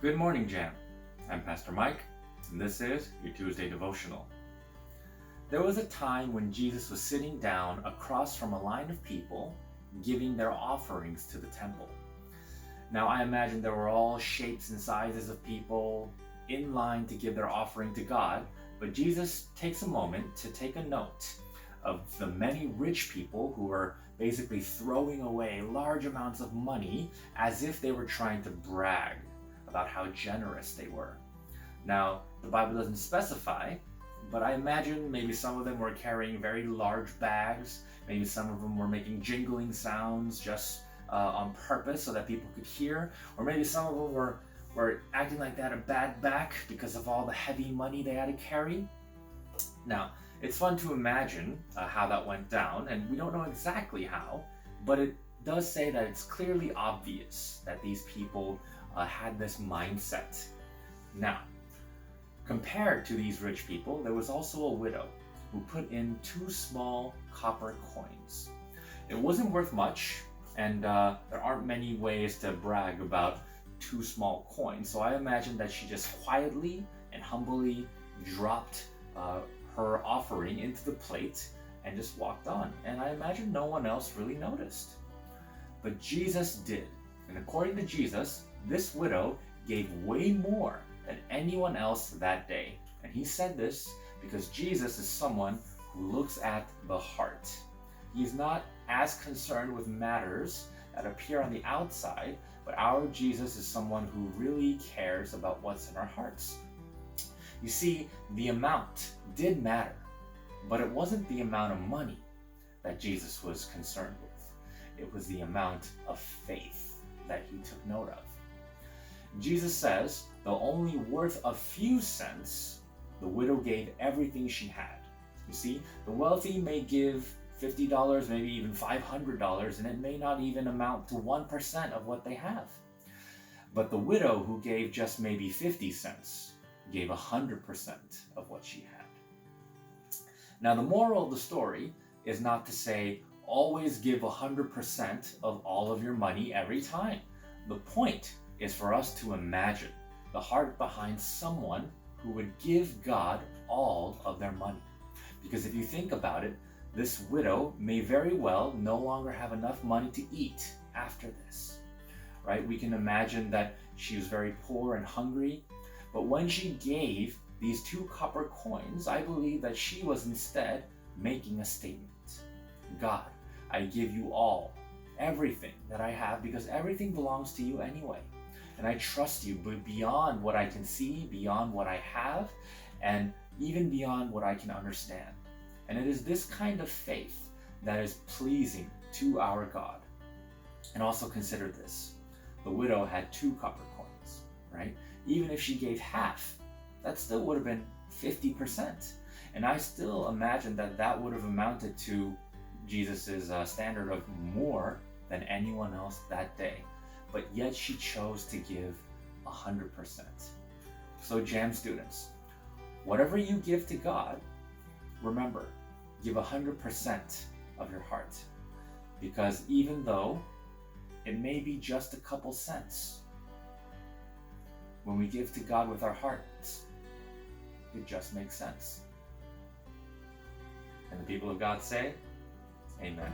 Good morning, JAMM. I'm Pastor Mike, and this is your Tuesday Devotional. There was a time when Jesus was sitting down across from a line of people giving their offerings to the temple. Now, I imagine there were all shapes and sizes of people in line to give their offering to God, but Jesus takes a moment to take a note of the many rich people who were basically throwing away large amounts of money as if they were trying to brag about how generous they were. Now, the Bible doesn't specify, but I imagine maybe some of them were carrying very large bags, maybe some of them were making jingling sounds just on purpose so that people could hear, or maybe some of them were acting like they had a bad back because of all the heavy money they had to carry. Now, it's fun to imagine how that went down, and we don't know exactly how, but it does say that it's clearly obvious that these people had this mindset. Now, compared to these rich people, there was also a widow who put in 2 small copper coins. It wasn't worth much, and there aren't many ways to brag about 2 small coins, so I imagine that she just quietly and humbly dropped her offering into the plate and just walked on. And I imagine no one else really noticed. But Jesus did. And according to Jesus, this widow gave way more than anyone else that day. And he said this because Jesus is someone who looks at the heart. He's not as concerned with matters that appear on the outside, but our Jesus is someone who really cares about what's in our hearts. You see, the amount did matter, but it wasn't the amount of money that Jesus was concerned with. It was the amount of faith that he took note of. Jesus says, though only worth a few cents, the widow gave everything she had. You see, the wealthy may give $50, maybe even $500, and it may not even amount to 1% of what they have. But the widow who gave just maybe 50 cents gave 100% of what she had. Now, the moral of the story is not to say always give 100% of all of your money every time. The point is for us to imagine the heart behind someone who would give God all of their money. Because if you think about it, this widow may very well no longer have enough money to eat after this, right? We can imagine that she was very poor and hungry, but when she gave these 2 copper coins, I believe that she was instead making a statement. God, I give you all, everything that I have, because everything belongs to you anyway. And I trust you beyond what I can see, beyond what I have, and even beyond what I can understand. And it is this kind of faith that is pleasing to our God. And also consider this. The widow had 2 copper coins, right? Even if she gave half, that still would have been 50%. And I still imagine that that would have amounted to Jesus's standard of more than anyone else that day. But yet she chose to give 100%. So JAMM students, whatever you give to God, remember, give 100% of your heart. Because even though it may be just a couple cents, when we give to God with our hearts, it just makes sense. And the people of God say, Amen.